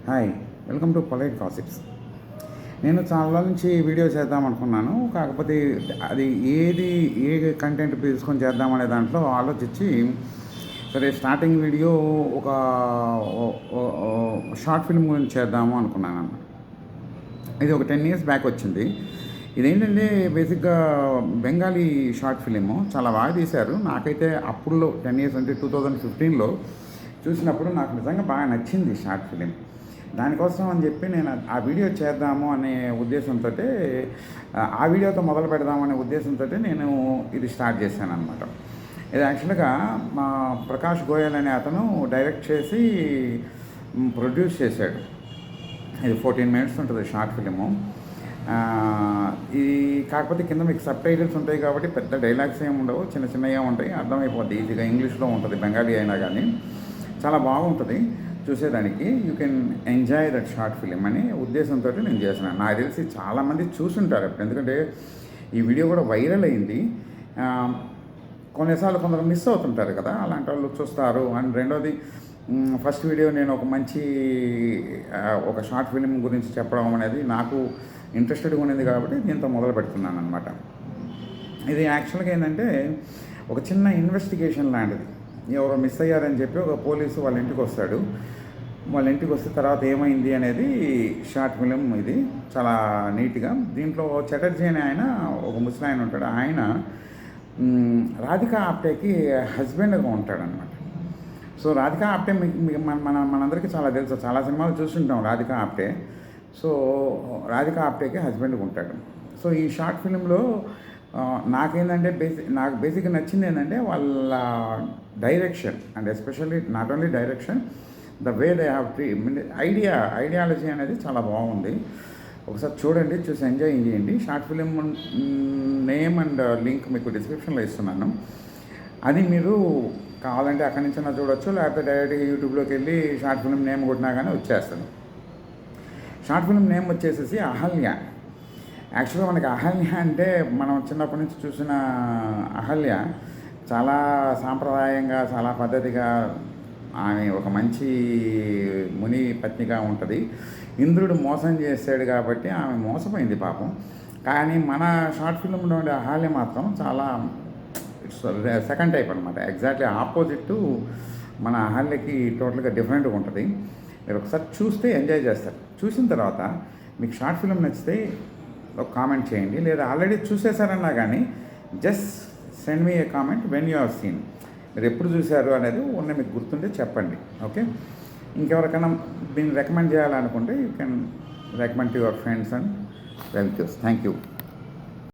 Hi, welcome to polite gossips. నేను చాలా రోజుల నుంచి వీడియో చేద్దాం అనుకున్నాను. కాకపోతే అది ఏ కంటెంట్ తీసుకొని చేద్దామనే దాంట్లో ఆలోచించి, సరే స్టార్టింగ్ వీడియో ఒక షార్ట్ ఫిల్మ్ గురించి చేద్దాము అనుకున్నాను అన్నమాట. ఇది ఒక 10 years బ్యాక్ వచ్చింది. ఇదేంటంటే బేసిక్గా బెంగాలీ షార్ట్ ఫిలిము చాలా బాగా తీశారు. నాకైతే అప్పుడులో 10 years అంటే 2015లో చూసినప్పుడు నాకు నిజంగా బాగా నచ్చింది షార్ట్ ఫిలిం. దానికోసం అని చెప్పి నేను ఆ వీడియో చేద్దాము అనే ఉద్దేశంతో, ఆ వీడియోతో మొదలు పెడదామనే ఉద్దేశంతో నేను ఇది స్టార్ట్ చేశాను అనమాట. ఇది యాక్చువల్గా మా ప్రకాష్ గోయల్ అనే అతను డైరెక్ట్ చేసి ప్రొడ్యూస్ చేశాడు. ఇది 14 minutes ఉంటుంది షార్ట్ ఫిలిము. ఇది కాకపోతే కింద మీకు సబ్ టైటిల్స్ ఉంటాయి కాబట్టి పెద్ద డైలాగ్స్ ఏమి ఉండవు, చిన్న చిన్నగా ఉంటాయి, అర్థమైపోద్ది ఈజీగా. ఇంగ్లీష్లో ఉంటుంది, బెంగాలీ అయినా కానీ చాలా బాగుంటుంది చూసేదానికి. You can enjoy that short film అనే ఉద్దేశంతో నేను చేస్తున్నాను. నాకు తెలిసి చాలామంది చూసుంటారు అప్పుడు, ఎందుకంటే ఈ వీడియో కూడా వైరల్ అయింది. కొన్నిసార్లు కొందరు మిస్ అవుతుంటారు కదా, అలాంటి వాళ్ళు చూస్తారు. అండ్ రెండోది, ఫస్ట్ వీడియో నేను ఒక షార్ట్ ఫిలిం గురించి చెప్పడం అనేది నాకు ఇంట్రెస్టెడ్గా ఉన్నది కాబట్టి దీంతో మొదలు పెడుతున్నాను అనమాట. ఇది యాక్చువల్గా ఏంటంటే ఒక చిన్న ఇన్వెస్టిగేషన్ లాంటిది. ఎవరో మిస్ అయ్యారని చెప్పి ఒక పోలీసు వాళ్ళ ఇంటికి వస్తాడు. వాళ్ళ ఇంటికి వస్తే తర్వాత ఏమైంది అనేది షార్ట్ ఫిలిం. ఇది చాలా నీట్గా, దీంట్లో చటర్జీ అనే ఆయన ఒక ముస్లిం ఆయన ఉంటాడు. ఆయన రాధికా ఆప్టేకి హస్బెండ్గా ఉంటాడనమాట. సో రాధికా ఆప్టే మనందరికీ చాలా తెలుసు, చాలా సినిమాలు చూస్తుంటాం రాధికా ఆప్టే. సో రాధికా ఆప్టేకి హస్బెండ్గా ఉంటాడు. సో ఈ షార్ట్ ఫిలింలో నాకు బేసిక్గా నచ్చింది ఏంటంటే వాళ్ళ direction, and especially not only direction, the way they have ideology అనేది చాలా బాగుంది. ఒకసారి చూడండి, చూసి ఎంజాయ్ చేయండి. Short film name and link మీకు డిస్క్రిప్షన్లో ఇస్తున్నాను. అది మీరు కావాలంటే అక్కడి నుంచి చూడొచ్చు, లేకపోతే డైరెక్ట్గా యూట్యూబ్లోకి వెళ్ళి షార్ట్ ఫిలిం నేమ్ కొట్టినా కానీ వచ్చేస్తుంది. షార్ట్ ఫిలిం నేమ్ వచ్చేసేసి అహల్య. యాక్చువల్గా మనకి అహల్య అంటే మనం చిన్నప్పటి నుంచి చూసిన అహల్య చాలా సాంప్రదాయంగా, చాలా పద్ధతిగా, ఆమె ఒక మంచి ముని పత్నిగా ఉంటుంది. ఇంద్రుడు మోసం చేశాడు కాబట్టి ఆమె మోసపోయింది పాపం. కానీ మన షార్ట్ ఫిలింలో ఉండే అహల్య మాత్రం చాలా సెకండ్ టైప్ అనమాట. ఎగ్జాక్ట్లీ ఆపోజిట్ మన అహల్యకి టోటల్గా డిఫరెంట్గా ఉంటుంది. మీరు ఒకసారి చూస్తే ఎంజాయ్ చేస్తారు. చూసిన తర్వాత మీకు షార్ట్ ఫిలిం నచ్చితే ఒక కామెంట్ చేయండి, లేదా ఆల్రెడీ చూసేసారన్నా కానీ just send me A comment when you have seen. మీరు ఎప్పుడు చూశారు అనేది మీకు గుర్తుంటే చెప్పండి. ఓకే, ఇంకెవరికైనా దీన్ని రికమెండ్ చేయాలనుకుంటే you can recommend to your friends and relatives. Thank you.